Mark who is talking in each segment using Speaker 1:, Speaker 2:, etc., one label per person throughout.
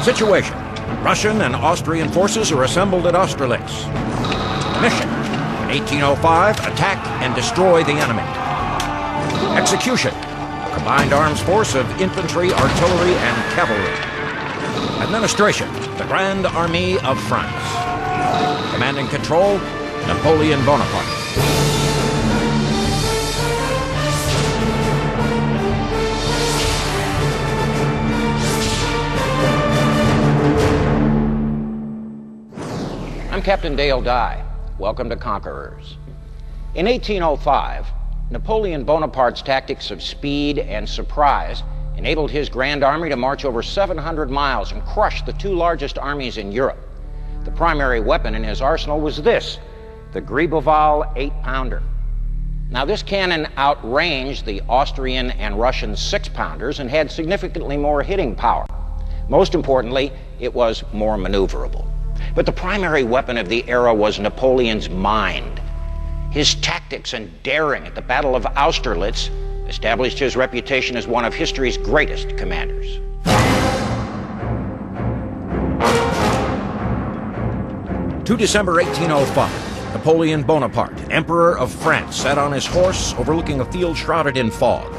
Speaker 1: Situation: Russian and Austrian forces are assembled at Austerlitz. Mission: in 1805, attack and destroy the enemy. Execution: a combined arms force of infantry, artillery, and cavalry. Administration: the Grand Army of France. Command and control: Napoleon Bonaparte. I'm Captain Dale Dye. Welcome to Conquerors. In 1805, Napoleon Bonaparte's tactics of speed and surprise enabled his Grand Army to march over 700 miles and crush the two largest armies in Europe. The primary weapon in his arsenal was this, the Gribeauval 8-pounder. Now, this cannon outranged the Austrian and Russian 6-pounders and had significantly more hitting power. Most importantly, it was more maneuverable. But the primary weapon of the era was Napoleon's mind. His tactics and daring at the Battle of Austerlitz established his reputation as one of history's greatest commanders. To December 1805, Napoleon Bonaparte, Emperor of France, sat on his horse overlooking a field shrouded in fog.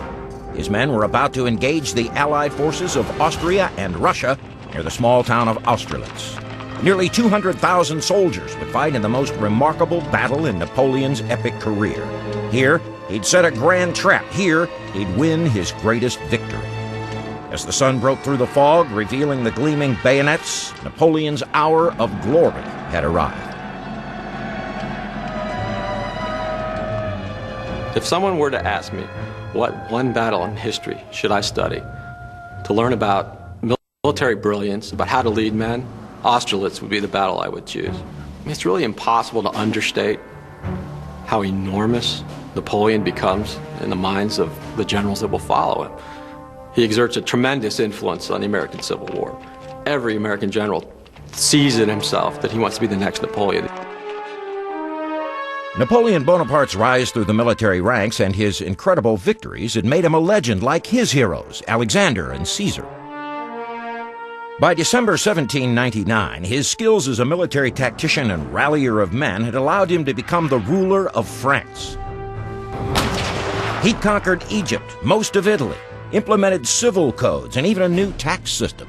Speaker 1: His men were about to engage the Allied forces of Austria and Russia near the small town of Austerlitz. Nearly 200,000 soldiers would fight in the most remarkable battle in Napoleon's epic career. Here, he'd set a grand trap. Here, he'd win his greatest victory. As the sun broke through the fog, revealing the gleaming bayonets, Napoleon's hour of glory had arrived.
Speaker 2: If someone were to ask me, what one battle in history should I study to learn about military brilliance, about how to lead men, Austerlitz would be the battle I would choose. I mean, it's really impossible to understate how enormous Napoleon becomes in the minds of the generals that will follow him. He exerts a tremendous influence on the American Civil War. Every American general sees in himself that he wants to be the next Napoleon.
Speaker 1: Napoleon Bonaparte's rise through the military ranks and his incredible victories had made him a legend like his heroes, Alexander and Caesar. By December 1799, his skills as a military tactician and rallier of men had allowed him to become the ruler of France. He'd conquered Egypt, most of Italy, implemented civil codes, and even a new tax system.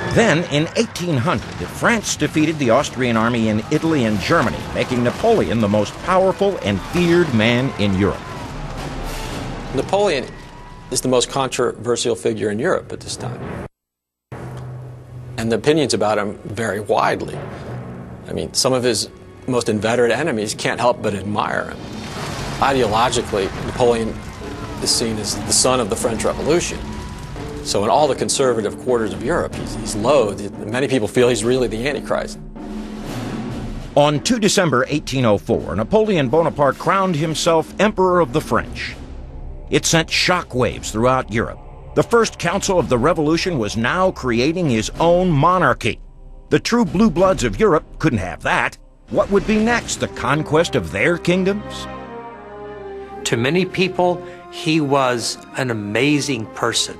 Speaker 1: Then, in 1800, France defeated the Austrian army in Italy and Germany, making Napoleon the most powerful and feared man in Europe.
Speaker 2: Napoleon is the most controversial figure in Europe at this time. And the opinions about him vary widely. I mean, some of his most inveterate enemies can't help but admire him. Ideologically, Napoleon is seen as the son of the French Revolution. So in all the conservative quarters of Europe, he's loathed. Many people feel he's really the Antichrist.
Speaker 1: On 2 December 1804, Napoleon Bonaparte crowned himself Emperor of the French. It sent shockwaves throughout Europe. The First Council of the Revolution was now creating his own monarchy. The true blue bloods of Europe couldn't have that. What would be next? The conquest of their kingdoms?
Speaker 3: To many people, he was an amazing person.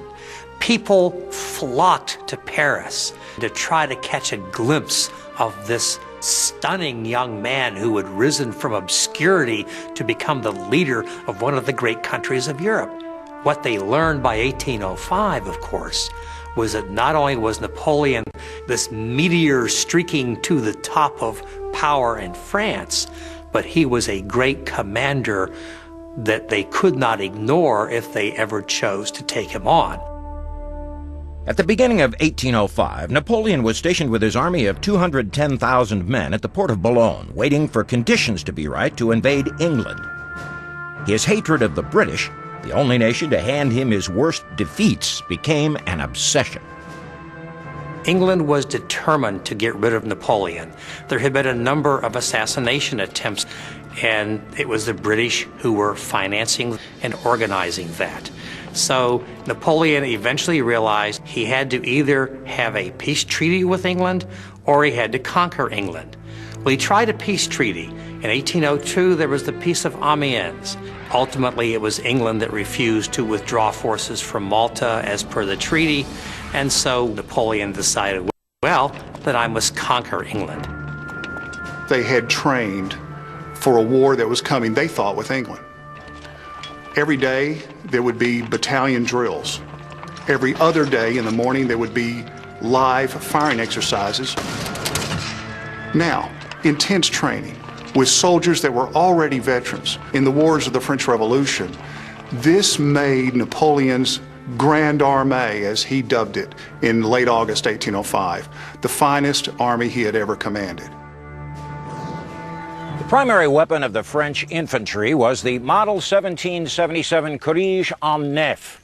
Speaker 3: People flocked to Paris to try to catch a glimpse of this stunning young man who had risen from obscurity to become the leader of one of the great countries of Europe. What they learned by 1805, of course, was that not only was Napoleon this meteor streaking to the top of power in France, but he was a great commander that they could not ignore if they ever chose to take him on.
Speaker 1: At the beginning of 1805, Napoleon was stationed with his army of 210,000 men at the port of Boulogne, waiting for conditions to be right to invade England. His hatred of the British, the only nation to hand him his worst defeats, became an obsession.
Speaker 3: England was determined to get rid of Napoleon. There had been a number of assassination attempts, and it was the British who were financing and organizing that. So Napoleon eventually realized he had to either have a peace treaty with England or he had to conquer England. Well, he tried a peace treaty. In 1802, there was the Peace of Amiens. Ultimately, it was England that refused to withdraw forces from Malta as per the treaty, and so Napoleon decided, well, that I must conquer England.
Speaker 4: They had trained for a war that was coming, they thought, with England. Every day there would be battalion drills. Every other day in the morning there would be live firing exercises. Now, intense training with soldiers that were already veterans in the wars of the French Revolution. This made Napoleon's Grande Armée, as he dubbed it in late August 1805, the finest army he had ever commanded.
Speaker 1: The primary weapon of the French infantry was the Model 1777 Courage en Neuf,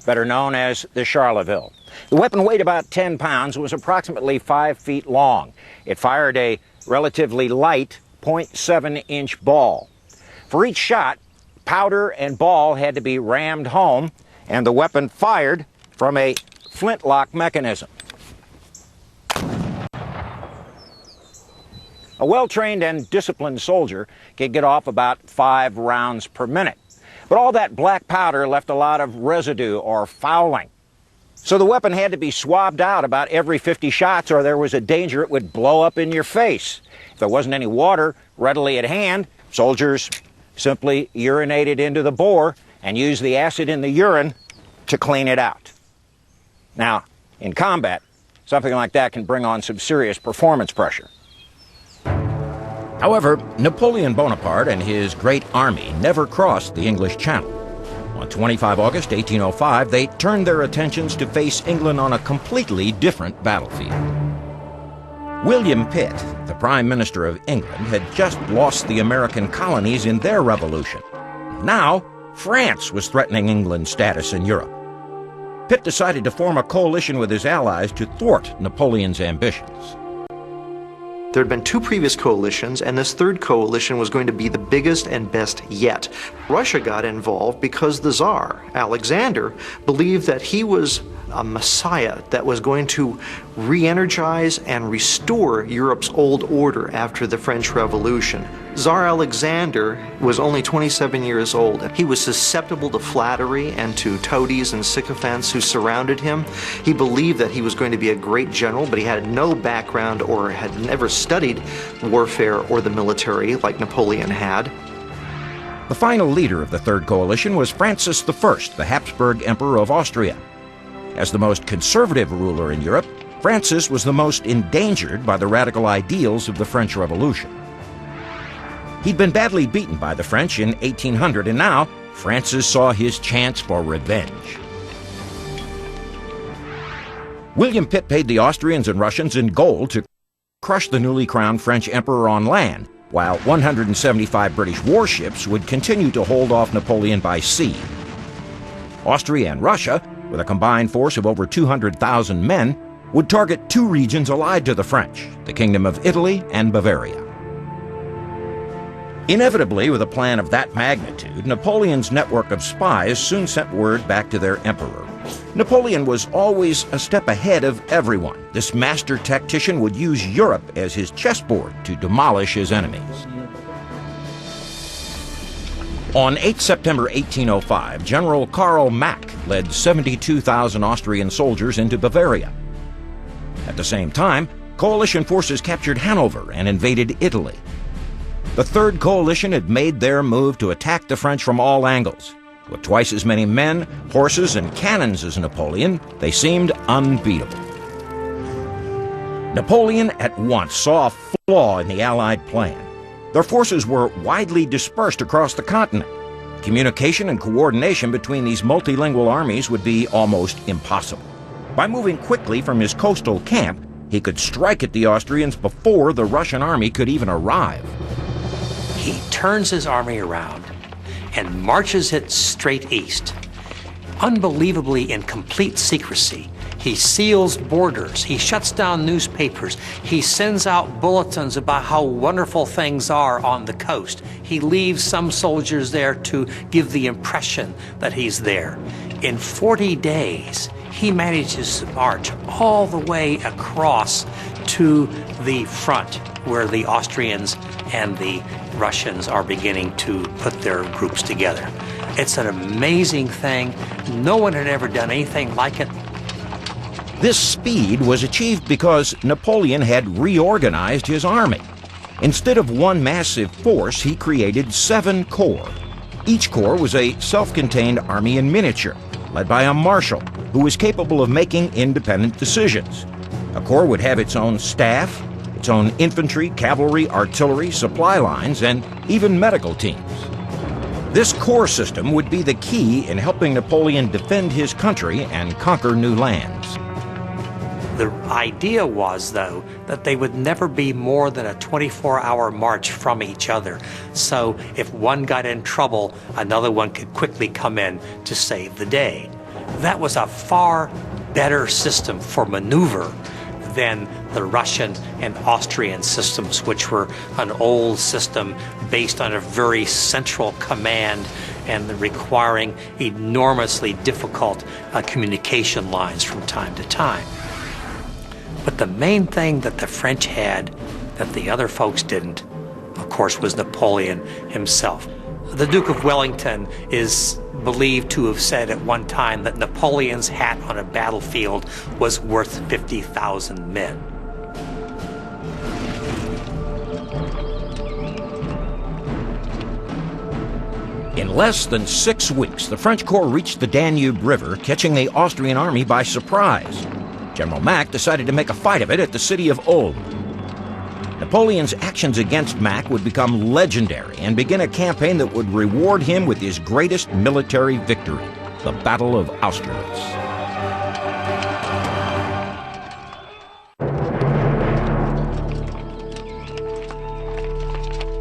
Speaker 1: better known as the Charleville. The weapon weighed about 10 pounds and was approximately 5 feet long. It fired a relatively light .7-inch ball. For each shot, powder and ball had to be rammed home, and the weapon fired from a flintlock mechanism. A well-trained and disciplined soldier could get off about 5 rounds per minute. But all that black powder left a lot of residue or fouling. So the weapon had to be swabbed out about every 50 shots, or there was a danger it would blow up in your face. If there wasn't any water readily at hand, soldiers simply urinated into the bore and used the acid in the urine to clean it out. Now, in combat, something like that can bring on some serious performance pressure. However, Napoleon Bonaparte and his great army never crossed the English Channel. On 25 August 1805, they turned their attentions to face England on a completely different battlefield. William Pitt, the Prime Minister of England, had just lost the American colonies in their revolution. Now, France was threatening England's status in Europe. Pitt decided to form a coalition with his allies to thwart Napoleon's ambitions.
Speaker 5: There had been 2 previous coalitions, and this third coalition was going to be the biggest and best yet. Russia got involved because the Tsar, Alexander, believed that he was a messiah that was going to re-energize and restore Europe's old order after the French Revolution. Tsar Alexander was only 27 years old, and he was susceptible to flattery and to toadies and sycophants who surrounded him. He believed that he was going to be a great general, but he had no background or had never studied warfare or the military like Napoleon had.
Speaker 1: The final leader of the Third Coalition was Francis I, the Habsburg Emperor of Austria. As the most conservative ruler in Europe, Francis was the most endangered by the radical ideals of the French Revolution. He'd been badly beaten by the French in 1800, and now Francis saw his chance for revenge. William Pitt paid the Austrians and Russians in gold to crush the newly crowned French emperor on land, while 175 British warships would continue to hold off Napoleon by sea. Austria and Russia, with a combined force of over 200,000 men, would target 2 regions allied to the French, the Kingdom of Italy and Bavaria. Inevitably, with a plan of that magnitude, Napoleon's network of spies soon sent word back to their emperor. Napoleon was always a step ahead of everyone. This master tactician would use Europe as his chessboard to demolish his enemies. On 8 September 1805, General Karl Mack led 72,000 Austrian soldiers into Bavaria. At the same time, coalition forces captured Hanover and invaded Italy. The Third Coalition had made their move to attack the French from all angles. With twice as many men, horses, and cannons as Napoleon, they seemed unbeatable. Napoleon at once saw a flaw in the Allied plan. Their forces were widely dispersed across the continent. Communication and coordination between these multilingual armies would be almost impossible. By moving quickly from his coastal camp, he could strike at the Austrians before the Russian army could even arrive.
Speaker 3: He turns his army around and marches it straight east. Unbelievably in complete secrecy, he seals borders, he shuts down newspapers, he sends out bulletins about how wonderful things are on the coast. He leaves some soldiers there to give the impression that he's there. In 40 days, he manages to march all the way across to the front where the Austrians and the Russians are beginning to put their groups together. It's an amazing thing. No one had ever done anything like it.
Speaker 1: This speed was achieved because Napoleon had reorganized his army. Instead of one massive force, he created 7 corps. Each corps was a self-contained army in miniature, led by a marshal who was capable of making independent decisions. A corps would have its own staff, its own infantry, cavalry, artillery, supply lines, and even medical teams. This corps system would be the key in helping Napoleon defend his country and conquer new lands.
Speaker 3: The idea was, though, that they would never be more than a 24-hour march from each other. So if one got in trouble, another one could quickly come in to save the day. That was a far better system for maneuver than the Russian and Austrian systems, which were an old system based on a very central command and requiring enormously difficult communication lines from time to time. But the main thing that the French had that the other folks didn't, of course, was Napoleon himself. The Duke of Wellington is believed to have said at one time that Napoleon's hat on a battlefield was worth 50,000 men.
Speaker 1: In less than 6 weeks, the French corps reached the Danube River, catching the Austrian army by surprise. General Mack decided to make a fight of it at the city of Ulm. Napoleon's actions against Mack would become legendary and begin a campaign that would reward him with his greatest military victory, the Battle of Austerlitz.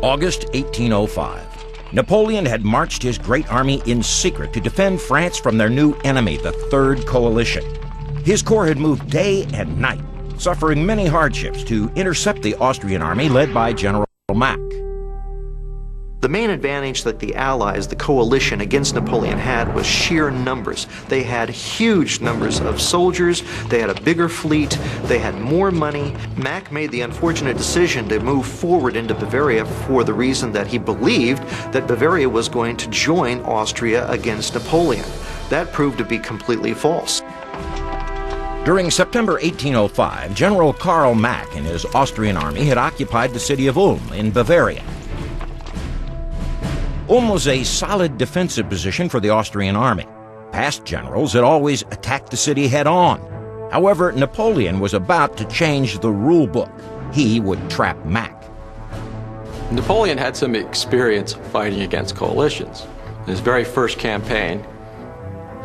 Speaker 1: August 1805. Napoleon had marched his great army in secret to defend France from their new enemy, the Third Coalition. His corps had moved day and night, suffering many hardships to intercept the Austrian army led by General Mack.
Speaker 5: The main advantage that the Allies, the coalition against Napoleon, had was sheer numbers. They had huge numbers of soldiers, they had a bigger fleet, they had more money. Mack made the unfortunate decision to move forward into Bavaria for the reason that he believed that Bavaria was going to join Austria against Napoleon. That proved to be completely false.
Speaker 1: During September 1805, General Karl Mack and his Austrian army had occupied the city of Ulm in Bavaria. Ulm was a solid defensive position for the Austrian army. Past generals had always attacked the city head-on. However, Napoleon was about to change the rule book. He would trap Mack.
Speaker 2: Napoleon had some experience fighting against coalitions. In his very first campaign,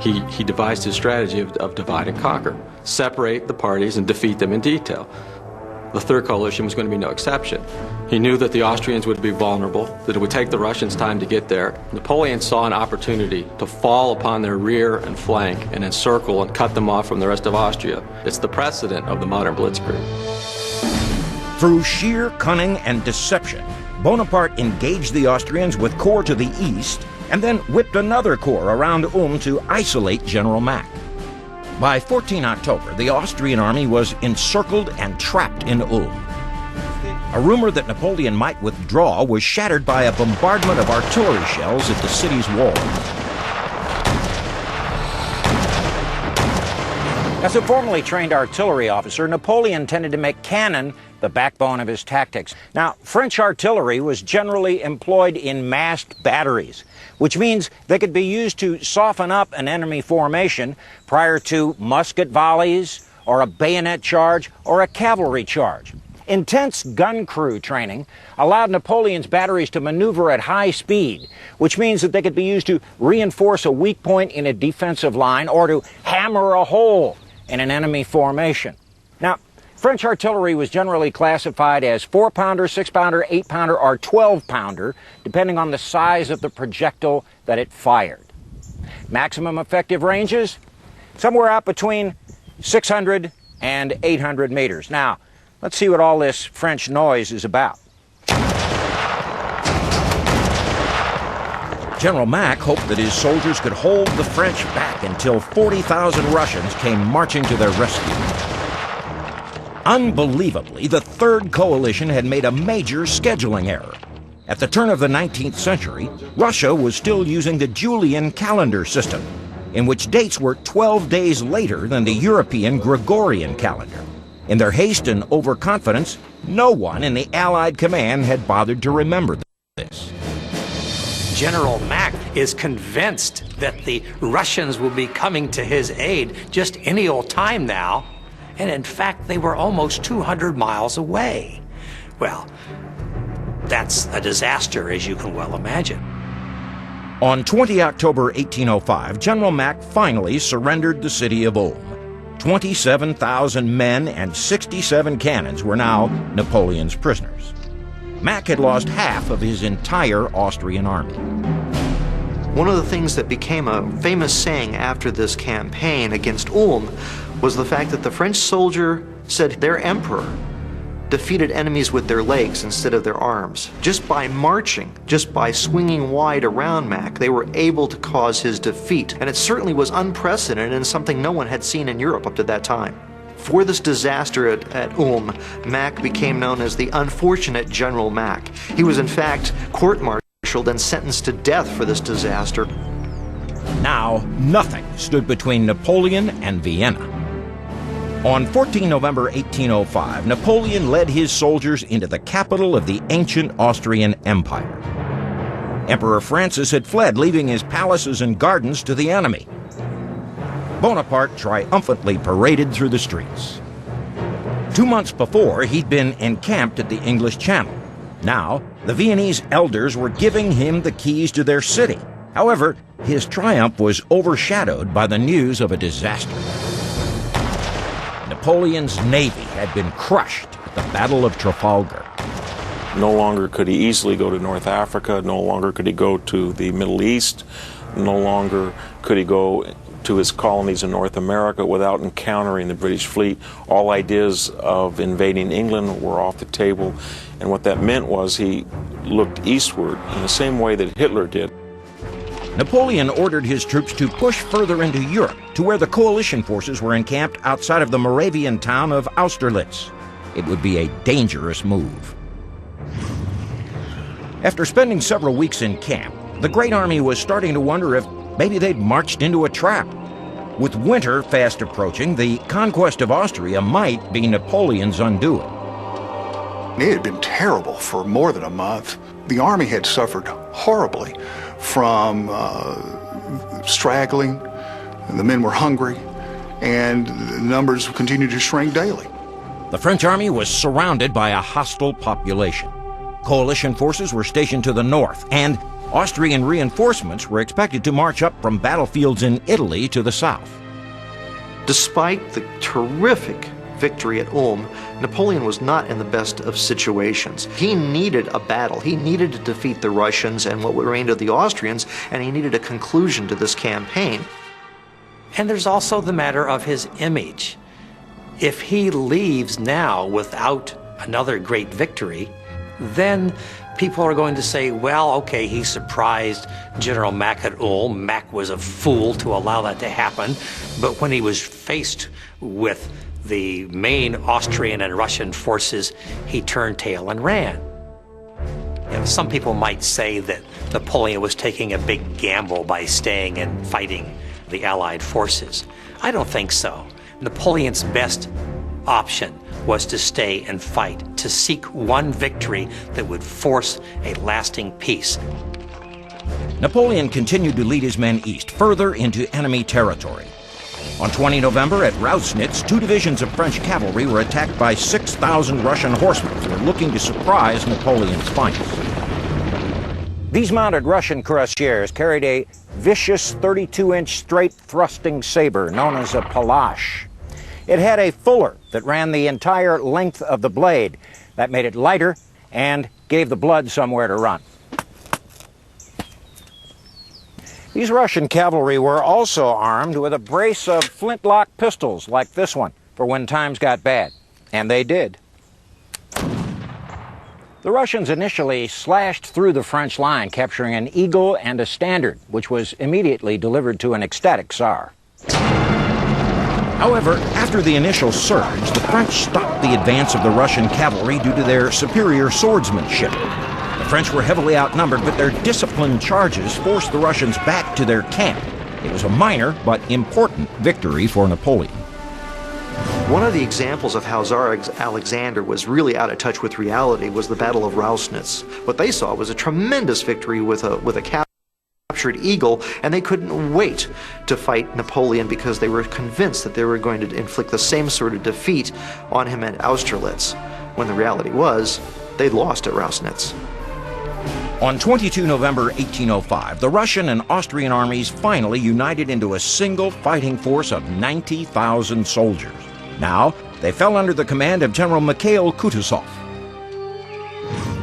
Speaker 2: he devised his strategy of divide and conquer. Separate the parties and defeat them in detail. The Third Coalition was going to be no exception. He knew that the Austrians would be vulnerable, that it would take the Russians time to get there. Napoleon saw an opportunity to fall upon their rear and flank and encircle and cut them off from the rest of Austria. It's the precedent of the modern blitzkrieg.
Speaker 1: Through sheer cunning and deception, Bonaparte engaged the Austrians with corps to the east and then whipped another corps around Ulm to isolate General Mack. By 14 October, the Austrian army was encircled and trapped in Ulm. A rumor that Napoleon might withdraw was shattered by a bombardment of artillery shells at the city's walls. As a formally trained artillery officer, Napoleon tended to make cannon the backbone of his tactics. Now, French artillery was generally employed in massed batteries, which means they could be used to soften up an enemy formation prior to musket volleys or a bayonet charge or a cavalry charge. Intense gun crew training allowed Napoleon's batteries to maneuver at high speed, which means that they could be used to reinforce a weak point in a defensive line or to hammer a hole in an enemy formation. Now, French artillery was generally classified as 4-pounder, 6-pounder, 8-pounder, or 12-pounder, depending on the size of the projectile that it fired. Maximum effective ranges? Somewhere out between 600 and 800 meters. Now, let's see what all this French noise is about. General Mack hoped that his soldiers could hold the French back until 40,000 Russians came marching to their rescue.
Speaker 6: Unbelievably, the Third Coalition had made a major scheduling error. At the turn of the 19th century, Russia was still using the Julian calendar system, in which dates were 12 days later than the European Gregorian calendar. In their haste and overconfidence, no one in the Allied command had bothered to remember this.
Speaker 3: General Mack is convinced that the Russians will be coming to his aid just any old time now, and in fact they were almost 200 miles away. Well, that's a disaster, as you can well imagine.
Speaker 6: On 20 October 1805, General Mack finally surrendered the city of Ulm. 27,000 men and 67 cannons were now Napoleon's prisoners. Mack had lost half of his entire Austrian army.
Speaker 5: One of the things that became a famous saying after this campaign against Ulm was the fact that the French soldier said their emperor defeated enemies with their legs instead of their arms. Just by marching, just by swinging wide around Mack, they were able to cause his defeat. And it certainly was unprecedented and something no one had seen in Europe up to that time. For this disaster at Ulm, Mack became known as the unfortunate General Mack. He was in fact court-martialed and sentenced to death for this disaster.
Speaker 6: Now, nothing stood between Napoleon and Vienna. On 14 November 1805, Napoleon led his soldiers into the capital of the ancient Austrian Empire. Emperor Francis had fled, leaving his palaces and gardens to the enemy. Bonaparte triumphantly paraded through the streets. 2 months before, he'd been encamped at the English Channel. Now, the Viennese elders were giving him the keys to their city. However, his triumph was overshadowed by the news of a disaster. Napoleon's navy had been crushed at the Battle of Trafalgar.
Speaker 7: No longer could he easily go to North Africa, no longer could he go to the Middle East, no longer could he go to his colonies in North America without encountering the British fleet. All ideas of invading England were off the table, and what that meant was he looked eastward in the same way that Hitler did.
Speaker 6: Napoleon ordered his troops to push further into Europe, to where the coalition forces were encamped outside of the Moravian town of Austerlitz. It would be a dangerous move. After spending several weeks in camp, the Great Army was starting to wonder if maybe they'd marched into a trap. With winter fast approaching, the conquest of Austria might be Napoleon's undoing.
Speaker 4: It had been terrible for more than a month. The army had suffered horribly from straggling. The men were hungry, and the numbers continued to shrink daily.
Speaker 6: The French army was surrounded by a hostile population. Coalition forces were stationed to the north, and Austrian reinforcements were expected to march up from battlefields in Italy to the south.
Speaker 5: Despite the terrific victory at Ulm, Napoleon was not in the best of situations. He needed a battle. He needed to defeat the Russians and what remained of the Austrians, and he needed a conclusion to this campaign.
Speaker 3: And there's also the matter of his image. If he leaves now without another great victory, then people are going to say, well, okay, he surprised General Mack at Ulm. Mack was a fool to allow that to happen. But when he was faced with the main Austrian and Russian forces, he turned tail and ran. You know, some people might say that Napoleon was taking a big gamble by staying and fighting the Allied forces. I don't think so. Napoleon's best option was to stay and fight, to seek one victory that would force a lasting peace.
Speaker 6: Napoleon continued to lead his men east, further into enemy territory. On 20 November at Rausnitz, 2 divisions of French cavalry were attacked by 6,000 Russian horsemen who were looking to surprise Napoleon's flanks. These mounted Russian cuirassiers carried a vicious 32-inch straight thrusting saber known as a palache. It had a fuller that ran the entire length of the blade. That made it lighter and gave the blood somewhere to run. These Russian cavalry were also armed with a brace of flintlock pistols like this one for when times got bad. And they did. The Russians initially slashed through the French line, capturing an eagle and a standard, which was immediately delivered to an ecstatic Tsar. However, after the initial surge, the French stopped the advance of the Russian cavalry due to their superior swordsmanship. The French were heavily outnumbered, but their disciplined charges forced the Russians back to their camp. It was a minor but important victory for Napoleon.
Speaker 5: One of the examples of how Tsar Alexander was really out of touch with reality was the Battle of Rausnitz. What they saw was a tremendous victory with a captured eagle, and they couldn't wait to fight Napoleon because they were convinced that they were going to inflict the same sort of defeat on him at Austerlitz, when the reality was they'd lost at Rausnitz.
Speaker 6: On 22 November 1805, the Russian and Austrian armies finally united into a single fighting force of 90,000 soldiers. Now, they fell under the command of General Mikhail Kutuzov.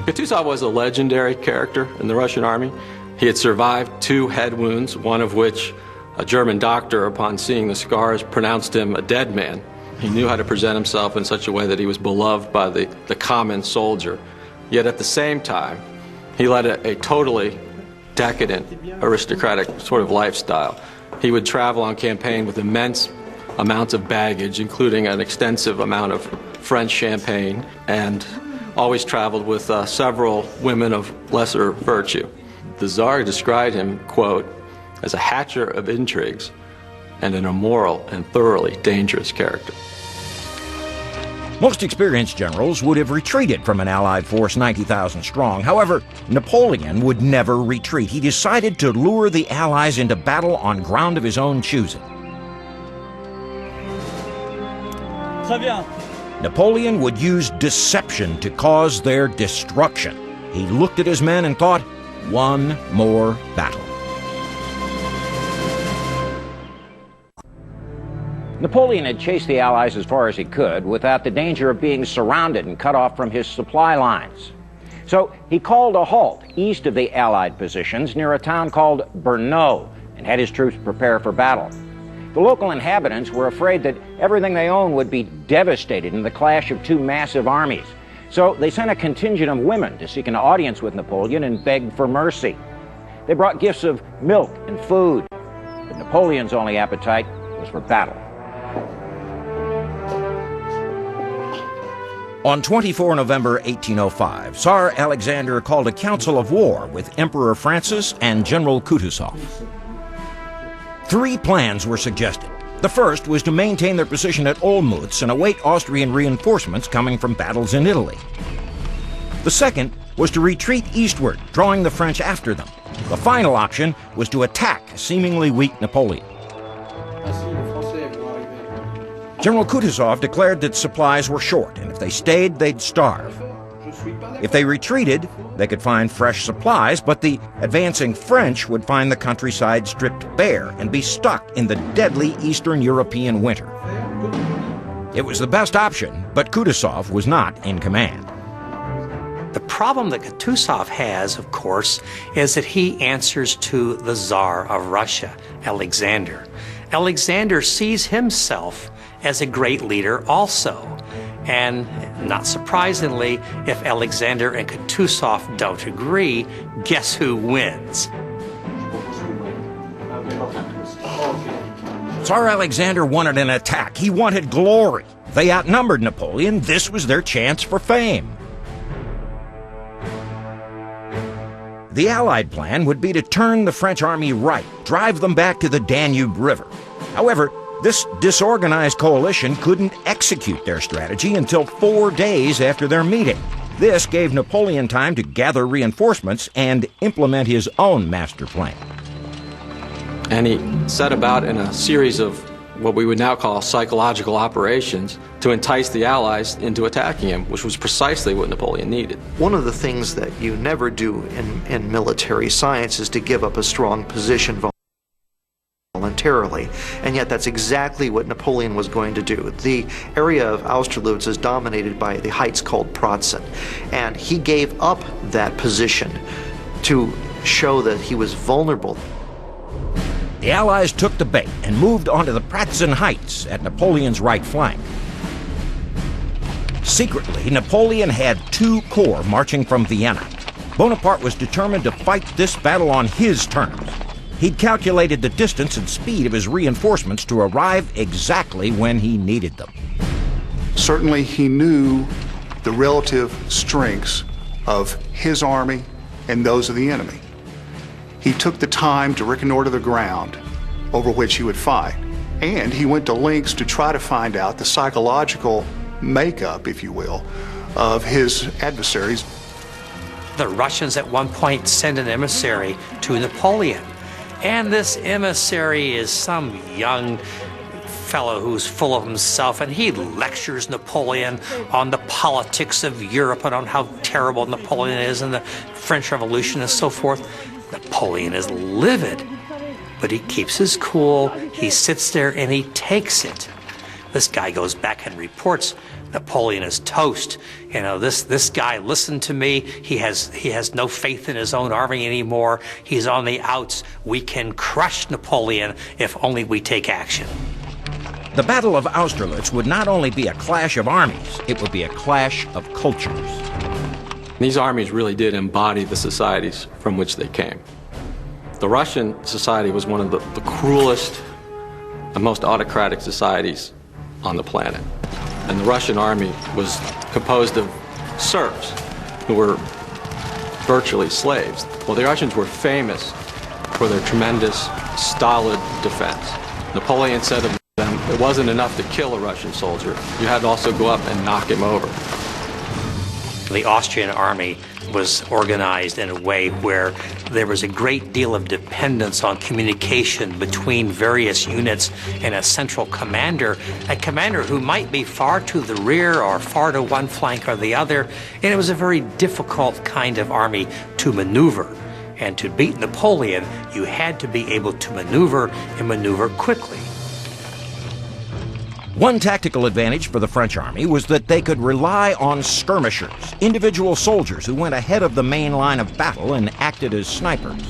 Speaker 2: Kutuzov was a legendary character in the Russian army. He had survived 2 head wounds, one of which a German doctor, upon seeing the scars, pronounced him a dead man. He knew how to present himself in such a way that he was beloved by the common soldier. Yet at the same time, he led a totally decadent, aristocratic sort of lifestyle. He would travel on campaign with immense amounts of baggage, including an extensive amount of French champagne, and always traveled with several women of lesser virtue. The Tsar described him, quote, as a hatcher of intrigues and an immoral and thoroughly dangerous character.
Speaker 6: Most experienced generals would have retreated from an Allied force 90,000 strong. However, Napoleon would never retreat. He decided to lure the Allies into battle on ground of his own choosing. Napoleon would use deception to cause their destruction. He looked at his men and thought, one more battle.
Speaker 1: Napoleon had chased the Allies as far as he could without the danger of being surrounded and cut off from his supply lines. So he called a halt east of the Allied positions near a town called Brno and had his troops prepare for battle. The local inhabitants were afraid that everything they owned would be devastated in the clash of 2 massive armies. So they sent a contingent of women to seek an audience with Napoleon and beg for mercy. They brought gifts of milk and food, but Napoleon's only appetite was for battle.
Speaker 6: On 24 November 1805, Tsar Alexander called a council of war with Emperor Francis and General Kutuzov. 3 plans were suggested. The first was to maintain their position at Olmütz and await Austrian reinforcements coming from battles in Italy. The second was to retreat eastward, drawing the French after them. The final option was to attack a seemingly weak Napoleon. General Kutuzov declared that supplies were short, and if they stayed, they'd starve. If they retreated, they could find fresh supplies, but the advancing French would find the countryside stripped bare and be stuck in the deadly Eastern European winter. It was the best option, but Kutuzov was not in command.
Speaker 3: The problem that Kutuzov has, of course, is that he answers to the Tsar of Russia, Alexander. Alexander sees himself as a great leader also. And not surprisingly, if Alexander and Kutuzov don't agree, guess who wins?
Speaker 6: Tsar Alexander wanted an attack. He wanted glory. They outnumbered Napoleon. This was their chance for fame. The Allied plan would be to turn the French army right, drive them back to the Danube River. However, this disorganized coalition couldn't execute their strategy until 4 days after their meeting. This gave Napoleon time to gather reinforcements and implement his own master plan.
Speaker 2: And he set about in a series of what we would now call psychological operations to entice the Allies into attacking him, which was precisely what Napoleon needed.
Speaker 5: One of the things that you never do in military science is to give up a strong position voluntarily, and yet that's exactly what Napoleon was going to do. The area of Austerlitz is dominated by the heights called Pratzen, and he gave up that position to show that he was vulnerable.
Speaker 6: The Allies took the bait and moved onto the Pratzen Heights at Napoleon's right flank. Secretly, Napoleon had 2 corps marching from Vienna. Bonaparte was determined to fight this battle on his terms. He'd calculated the distance and speed of his reinforcements to arrive exactly when he needed them.
Speaker 4: Certainly he knew the relative strengths of his army and those of the enemy. He took the time to reconnoiter the ground over which he would fight, and he went to lengths to try to find out the psychological makeup, if you will, of his adversaries.
Speaker 3: The Russians at one point send an emissary to Napoleon, and this emissary is some young fellow who's full of himself, and he lectures Napoleon on the politics of Europe and on how terrible Napoleon is and the French Revolution and so forth. Napoleon is livid, but he keeps his cool, he sits there and he takes it. This guy goes back and reports, Napoleon is toast. You know, this guy listened to me. He has no faith in his own army anymore. He's on the outs. We can crush Napoleon if only we take action.
Speaker 6: The Battle of Austerlitz would not only be a clash of armies, it would be a clash of cultures.
Speaker 2: These armies really did embody the societies from which they came. The Russian society was one of the cruelest and most autocratic societies on the planet. And the Russian army was composed of serfs who were virtually slaves. Well, the Russians were famous for their tremendous, stolid defense. Napoleon said of them, it wasn't enough to kill a Russian soldier. You had to also go up and knock him over.
Speaker 3: The Austrian army was organized in a way where there was a great deal of dependence on communication between various units and a central commander, a commander who might be far to the rear or far to one flank or the other, and it was a very difficult kind of army to maneuver. And to beat Napoleon, you had to be able to maneuver and maneuver quickly.
Speaker 6: One tactical advantage for the French army was that they could rely on skirmishers, individual soldiers who went ahead of the main line of battle and acted as snipers.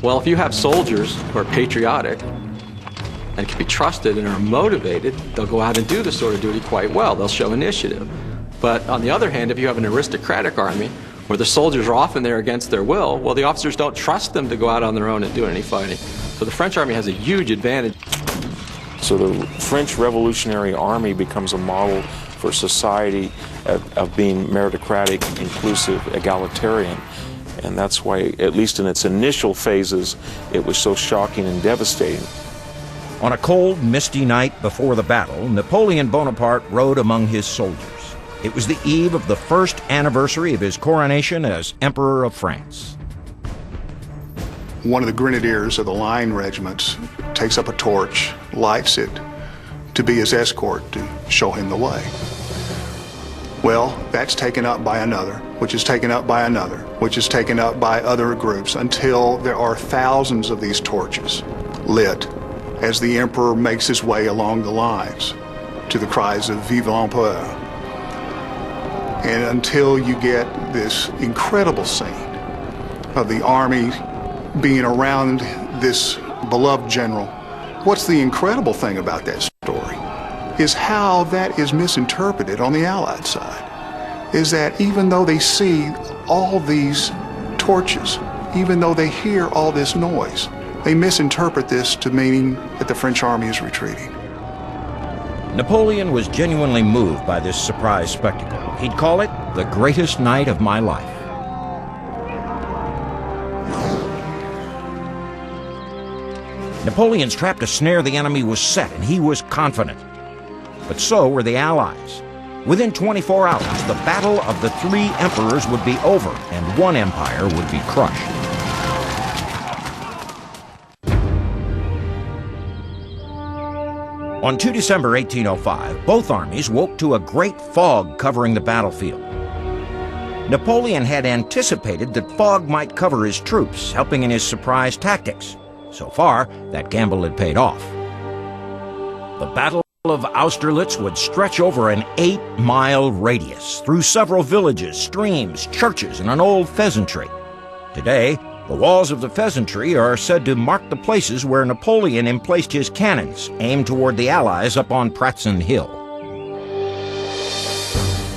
Speaker 2: Well, if you have soldiers who are patriotic and can be trusted and are motivated, they'll go out and do this sort of duty quite well. They'll show initiative. But on the other hand, if you have an aristocratic army where the soldiers are often there against their will, well, the officers don't trust them to go out on their own and do any fighting. So the French army has a huge advantage.
Speaker 7: So the French Revolutionary Army becomes a model for society of being meritocratic, inclusive, egalitarian. And that's why, at least in its initial phases, it was so shocking and devastating.
Speaker 6: On a cold, misty night before the battle, Napoleon Bonaparte rode among his soldiers. It was the eve of the first anniversary of his coronation as Emperor of France.
Speaker 4: One of the grenadiers of the line regiments takes up a torch, lights it to be his escort to show him the way. Well, that's taken up by another, which is taken up by another, which is taken up by other groups until there are thousands of these torches lit as the emperor makes his way along the lines to the cries of Vive l'Empereur. And until you get this incredible scene of the army being around this beloved general. What's the incredible thing about that story is how that is misinterpreted on the Allied side. Is that even though they see all these torches, even though they hear all this noise, they misinterpret this to meaning that the French army is retreating.
Speaker 6: Napoleon was genuinely moved by this surprise spectacle. He'd call it the greatest night of my life. Napoleon's trap to snare the enemy was set, and he was confident. But so were the Allies. Within 24 hours, the battle of the three emperors would be over, and one empire would be crushed. On 2 December 1805, both armies woke to a great fog covering the battlefield. Napoleon had anticipated that fog might cover his troops, helping in his surprise tactics. So far, that gamble had paid off. The Battle of Austerlitz would stretch over an 8-mile radius, through several villages, streams, churches, and an old pheasantry. Today, the walls of the pheasantry are said to mark the places where Napoleon emplaced his cannons, aimed toward the Allies up on Pratzen Hill.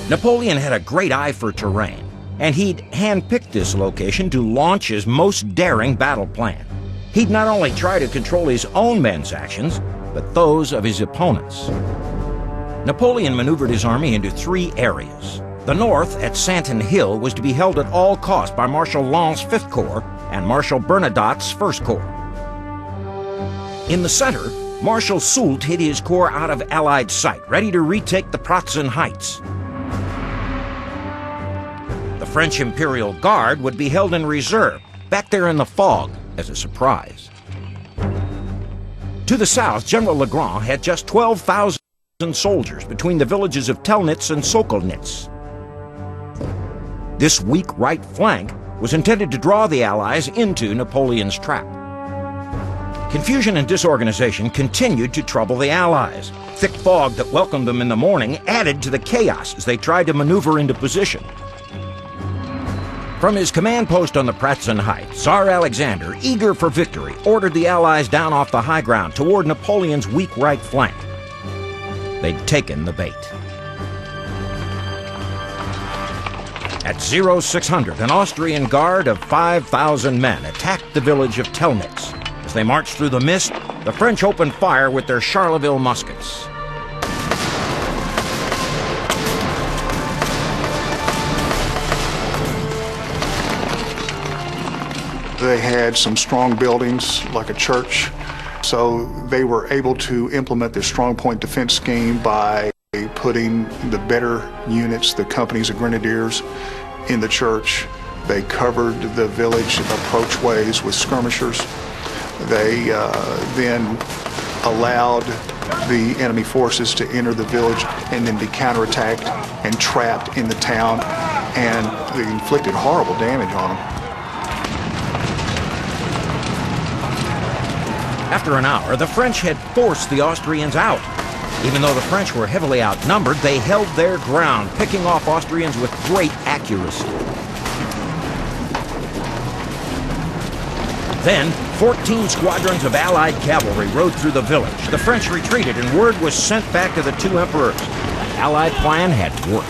Speaker 6: Napoleon had a great eye for terrain, and he'd handpicked this location to launch his most daring battle plan. He'd not only try to control his own men's actions, but those of his opponents. Napoleon maneuvered his army into 3 areas. The north at Santon Hill was to be held at all costs by Marshal Lannes's 5th Corps and Marshal Bernadotte's 1st Corps. In the center, Marshal Soult hid his corps out of Allied sight, ready to retake the Pratzen Heights. The French Imperial Guard would be held in reserve, back there in the fog, as a surprise. To the south, General Legrand had just 12,000 soldiers between the villages of Telnitz and Sokolnitz. This weak right flank was intended to draw the Allies into Napoleon's trap. Confusion and disorganization continued to trouble the Allies. Thick fog that welcomed them in the morning added to the chaos as they tried to maneuver into position. From his command post on the Pratzen Heights, Tsar Alexander, eager for victory, ordered the Allies down off the high ground toward Napoleon's weak right flank. They'd taken the bait. At 0600, an Austrian guard of 5,000 men attacked the village of Telnitz. As they marched through the mist, the French opened fire with their Charleville muskets.
Speaker 4: They had some strong buildings, like a church, so they were able to implement their strong point defense scheme by putting the better units, the companies of grenadiers, in the church. They covered the village approachways with skirmishers. They then allowed the enemy forces to enter the village and then be counterattacked and trapped in the town, and they inflicted horrible damage on them.
Speaker 6: After an hour, the French had forced the Austrians out. Even though the French were heavily outnumbered, they held their ground, picking off Austrians with great accuracy. Then, 14 squadrons of Allied cavalry rode through the village. The French retreated, and word was sent back to the 2 emperors. The Allied plan had worked.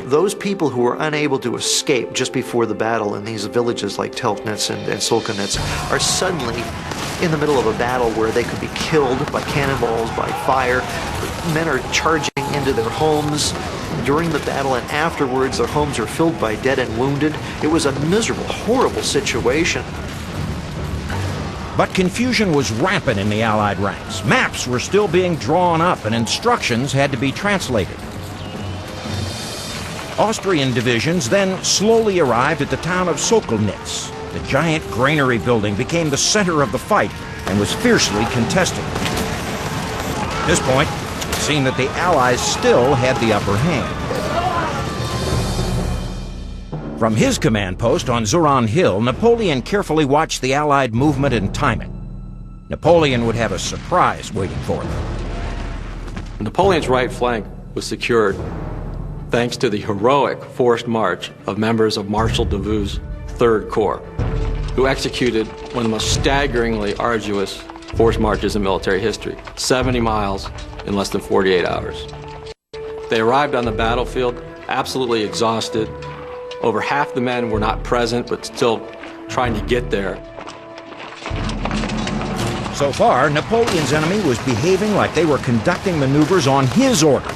Speaker 5: Those people who were unable to escape just before the battle in these villages like Telnitz and Sokolnitz are suddenly in the middle of a battle where they could be killed by cannonballs, by fire. Men are charging into their homes. During the battle and afterwards, their homes are filled by dead and wounded. It was a miserable, horrible situation.
Speaker 6: But confusion was rampant in the Allied ranks. Maps were still being drawn up and instructions had to be translated. Austrian divisions then slowly arrived at the town of Sokolnitz. The giant granary building became the center of the fight and was fiercely contested. At this point, it seemed that the Allies still had the upper hand. From his command post on Zuran Hill, Napoleon carefully watched the Allied movement and timing. Napoleon would have a surprise waiting for him.
Speaker 2: Napoleon's right flank was secured thanks to the heroic forced march of members of Marshal Davout's 3rd Corps, who executed one of the most staggeringly arduous forced marches in military history, 70 miles in less than 48 hours. They arrived on the battlefield absolutely exhausted. Over half the men were not present, but still trying to get there.
Speaker 6: So far, Napoleon's enemy was behaving like they were conducting maneuvers on his orders.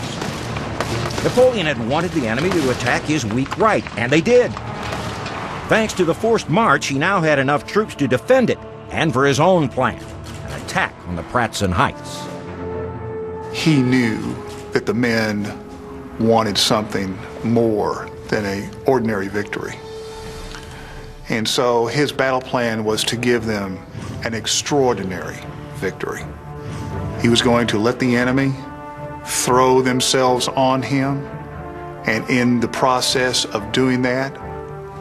Speaker 6: Napoleon had wanted the enemy to attack his weak right, and they did. Thanks to the forced march, he now had enough troops to defend it, and for his own plan, an attack on the Pratzen Heights.
Speaker 4: He knew that the men wanted something more than an ordinary victory. And so his battle plan was to give them an extraordinary victory. He was going to let the enemy throw themselves on him, and in the process of doing that,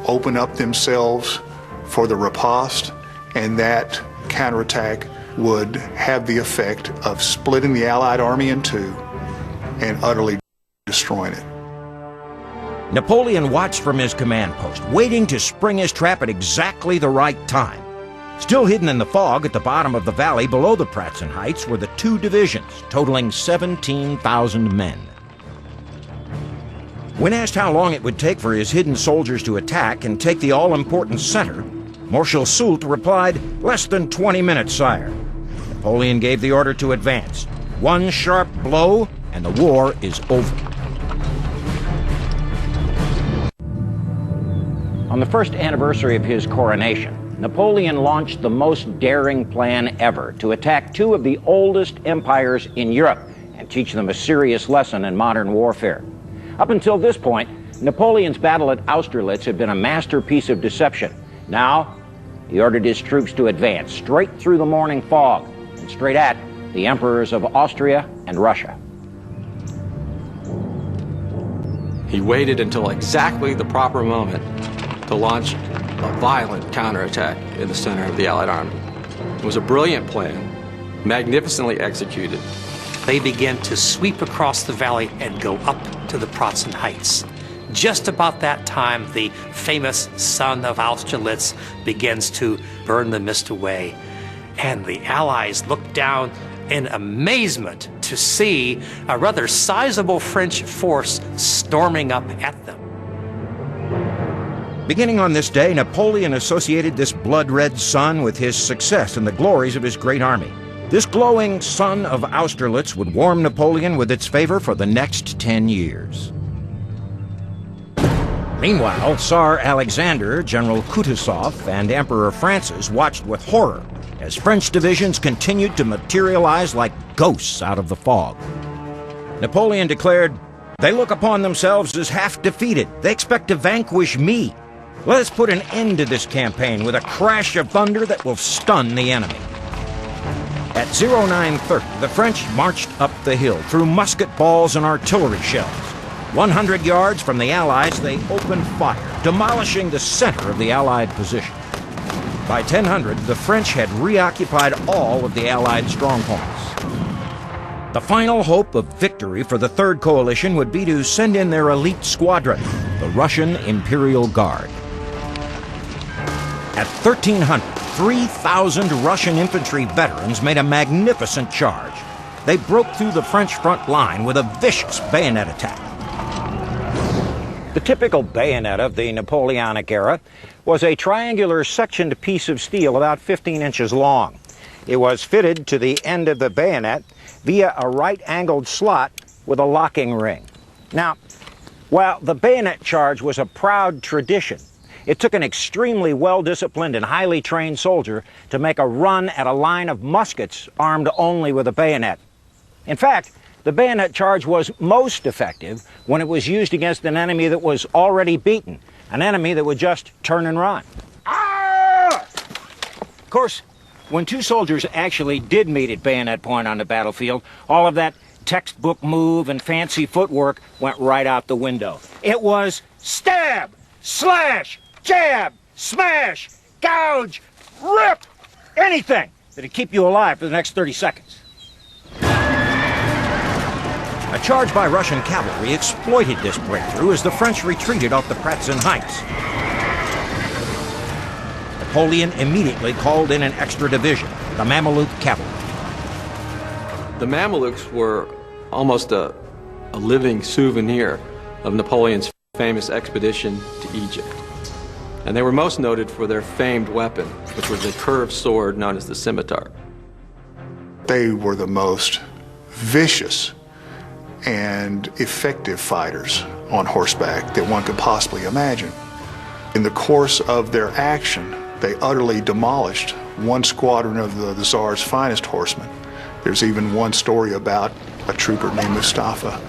Speaker 4: open up themselves for the riposte, and that counterattack would have the effect of splitting the Allied army in 2 and utterly destroying it.
Speaker 6: Napoleon watched from his command post, waiting to spring his trap at exactly the right time. Still hidden in the fog at the bottom of the valley below the Pratzen Heights were the 2 divisions, totaling 17,000 men. When asked how long it would take for his hidden soldiers to attack and take the all-important center, Marshal Soult replied, "Less than 20 minutes, sire." Napoleon gave the order to advance. One sharp blow, and the war is over.
Speaker 1: On the first anniversary of his coronation, Napoleon launched the most daring plan ever to attack two of the oldest empires in Europe and teach them a serious lesson in modern warfare. Up until this point, Napoleon's battle at Austerlitz had been a masterpiece of deception. Now, he ordered his troops to advance straight through the morning fog and straight at the emperors of Austria and Russia.
Speaker 2: He waited until exactly the proper moment to launch a violent counterattack in the center of the Allied army. It was a brilliant plan, magnificently executed.
Speaker 3: They began to sweep across the valley and go up to the Pratzen Heights. Just about that time, the famous sun of Austerlitz begins to burn the mist away, and the Allies look down in amazement to see a rather sizable French force storming up at them.
Speaker 6: Beginning on this day, Napoleon associated this blood-red sun with his success and the glories of his great army. This glowing sun of Austerlitz would warm Napoleon with its favor for the next 10 years. Meanwhile, Tsar Alexander, General Kutuzov, and Emperor Francis watched with horror as French divisions continued to materialize like ghosts out of the fog. Napoleon declared, "They look upon themselves as half defeated. They expect to vanquish me. Let us put an end to this campaign with a crash of thunder that will stun the enemy." At 0930, the French marched up the hill through musket balls and artillery shells. 100 yards from the Allies, they opened fire, demolishing the center of the Allied position. By 1000, the French had reoccupied all of the Allied strongpoints. The final hope of victory for the Third Coalition would be to send in their elite squadron, the Russian Imperial Guard. At 1300, 3,000 Russian infantry veterans made a magnificent charge. They broke through the French front line with a vicious bayonet attack.
Speaker 1: The typical bayonet of the Napoleonic era was a triangular sectioned piece of steel about 15 inches long. It was fitted to the end of the bayonet via a right-angled slot with a locking ring. Now, while the bayonet charge was a proud tradition, it took an extremely well-disciplined and highly trained soldier to make a run at a line of muskets armed only with a bayonet. In fact, the bayonet charge was most effective when it was used against an enemy that was already beaten, an enemy that would just turn and run. Ah! Of course, when two soldiers actually did meet at bayonet point on the battlefield, all of that textbook move and fancy footwork went right out the window. It was stab, slash, jab, smash, gouge, rip, anything that'd keep you alive for the next 30 seconds. A charge by Russian cavalry exploited this breakthrough as the French retreated off the Pratzen Heights. Napoleon immediately called in an extra division, the Mameluke cavalry.
Speaker 2: The Mamelukes were almost a living souvenir of Napoleon's famous expedition to Egypt. And they were most noted for their famed weapon, which was a curved sword known as the scimitar.
Speaker 4: They were the most vicious and effective fighters on horseback that one could possibly imagine. In the course of their action, they utterly demolished one squadron of the Tsar's finest horsemen. There's even one story about a trooper named Mustafa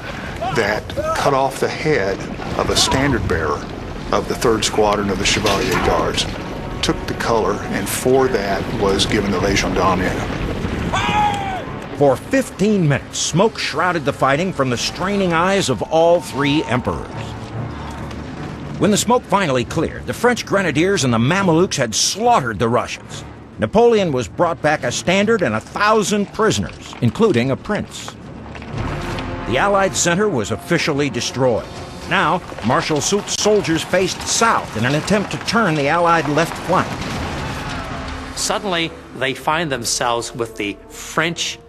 Speaker 4: that cut off the head of a standard bearer of the 3rd Squadron of the Chevalier Guards, took the color, and for that was given the Légion d'honneur.
Speaker 6: For 15 minutes, smoke shrouded the fighting from the straining eyes of all three emperors. When the smoke finally cleared, the French grenadiers and the Mamelukes had slaughtered the Russians. Napoleon was brought back a standard and 1,000 prisoners, including a prince. The Allied center was officially destroyed. Now, Marshal Soult's soldiers faced south in an attempt to turn the Allied left flank.
Speaker 3: Suddenly, they find themselves with the French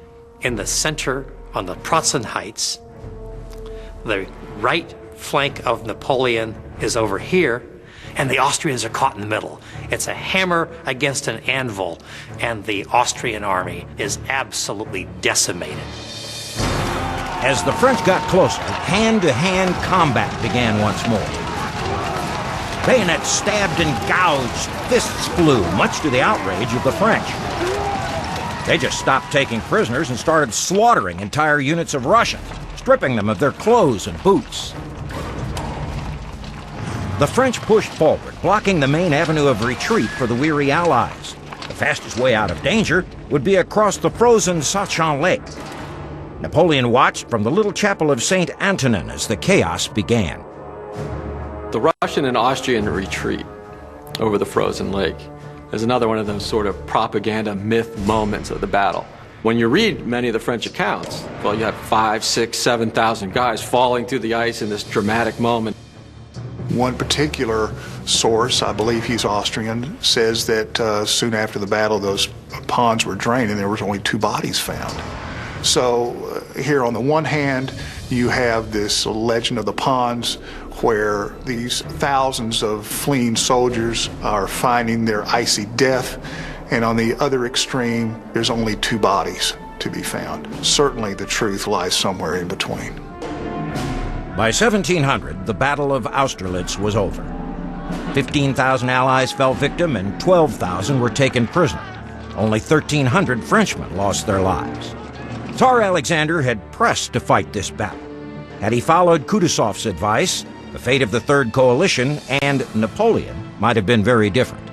Speaker 3: in the center on the Pratzen Heights. The right flank of Napoleon is over here, and the Austrians are caught in the middle. It's a hammer against an anvil, and the Austrian army is absolutely decimated.
Speaker 6: As the French got closer, hand-to-hand combat began once more. Bayonets stabbed and gouged, fists flew, much to the outrage of the French. They just stopped taking prisoners and started slaughtering entire units of Russians, stripping them of their clothes and boots. The French pushed forward, blocking the main avenue of retreat for the weary Allies. The fastest way out of danger would be across the frozen Sachin Lake. Napoleon watched from the little chapel of St. Antonin as the chaos began.
Speaker 2: The Russian and Austrian retreat over the frozen lake is another one of those sort of propaganda myth moments of the battle. When you read many of the French accounts, well, you have 5,000, 6,000, 7,000 guys falling through the ice in this dramatic moment.
Speaker 4: One particular source, I believe he's Austrian, says that soon after the battle those ponds were drained and there was only 2 bodies found. So here on the one hand you have this legend of the ponds where these thousands of fleeing soldiers are finding their icy death, and on the other extreme there's only 2 bodies to be found. Certainly the truth lies somewhere in between.
Speaker 6: By 1700, the Battle of Austerlitz was over. 15,000 Allies fell victim and 12,000 were taken prisoner. Only 1,300 Frenchmen lost their lives. Tsar Alexander had pressed to fight this battle. Had he followed Kutuzov's advice, the fate of the Third Coalition and Napoleon might have been very different.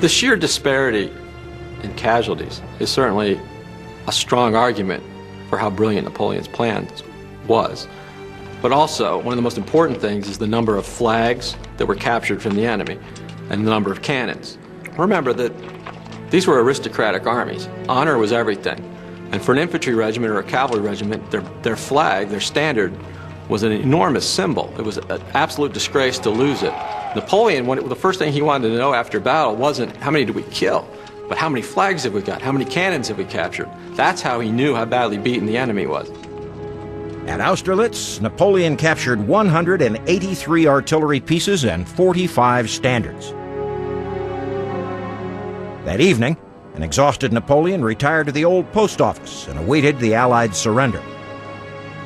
Speaker 2: The sheer disparity in casualties is certainly a strong argument for how brilliant Napoleon's plan was. But also, one of the most important things is the number of flags that were captured from the enemy and the number of cannons. Remember that these were aristocratic armies. Honor was everything. And for an infantry regiment or a cavalry regiment, their flag, their standard, was an enormous symbol. It was an absolute disgrace to lose it. Napoleon, the first thing he wanted to know after battle wasn't how many did we kill, but how many flags have we got, how many cannons have we captured. That's how he knew how badly beaten the enemy was.
Speaker 6: At Austerlitz, Napoleon captured 183 artillery pieces and 45 standards. That evening, an exhausted Napoleon retired to the old post office and awaited the Allied surrender.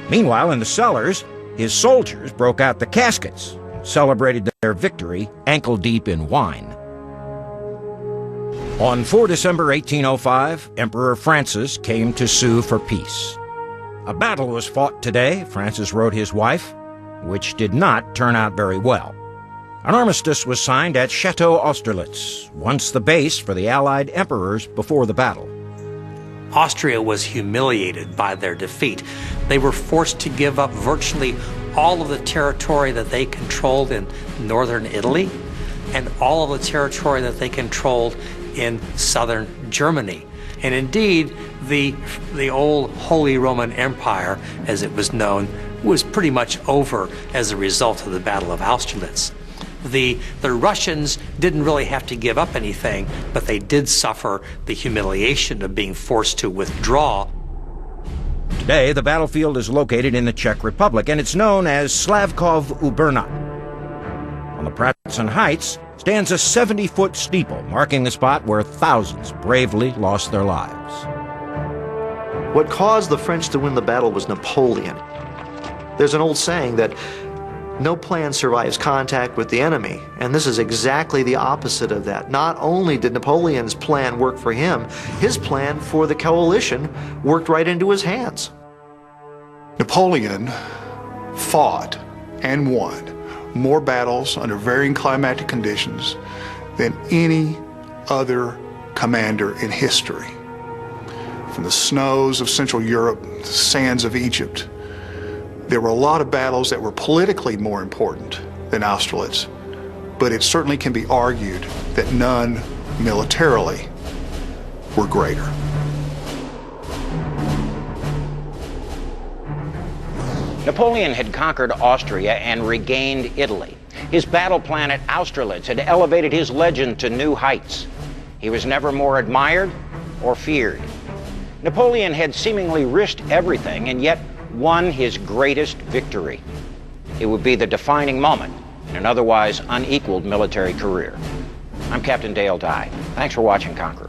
Speaker 6: Meanwhile, in the cellars, his soldiers broke out the caskets and celebrated their victory ankle-deep in wine. On 4 December 1805, Emperor Francis came to sue for peace. A battle was fought today, Francis wrote his wife, which did not turn out very well. An armistice was signed at Chateau Austerlitz, once the base for the Allied emperors before the battle.
Speaker 3: Austria was humiliated by their defeat. They were forced to give up virtually all of the territory that they controlled in northern Italy and all of the territory that they controlled in southern Germany. And indeed, the old Holy Roman Empire, as it was known, was pretty much over as a result of the Battle of Austerlitz. The Russians didn't really have to give up anything, but they did suffer the humiliation of being forced to withdraw.
Speaker 6: Today, the battlefield is located in the Czech Republic, and it's known as Slavkov u Brna. On the Pratzen Heights stands a 70-foot steeple marking the spot where thousands bravely lost their lives.
Speaker 5: What caused the French to win the battle was Napoleon. There's an old saying that no plan survives contact with the enemy, and this is exactly the opposite of that. Not only did Napoleon's plan work for him, his plan for the coalition worked right into his hands.
Speaker 4: Napoleon fought and won more battles under varying climatic conditions than any other commander in history. From the snows of Central Europe, the sands of Egypt, there were a lot of battles that were politically more important than Austerlitz, but it certainly can be argued that none militarily were greater.
Speaker 1: Napoleon had conquered Austria and regained Italy. His battle plan at Austerlitz had elevated his legend to new heights. He was never more admired or feared. Napoleon had seemingly risked everything and yet won his greatest victory. It would be the defining moment in an otherwise unequaled military career. I'm Captain Dale Dye. Thanks for watching Conquerors.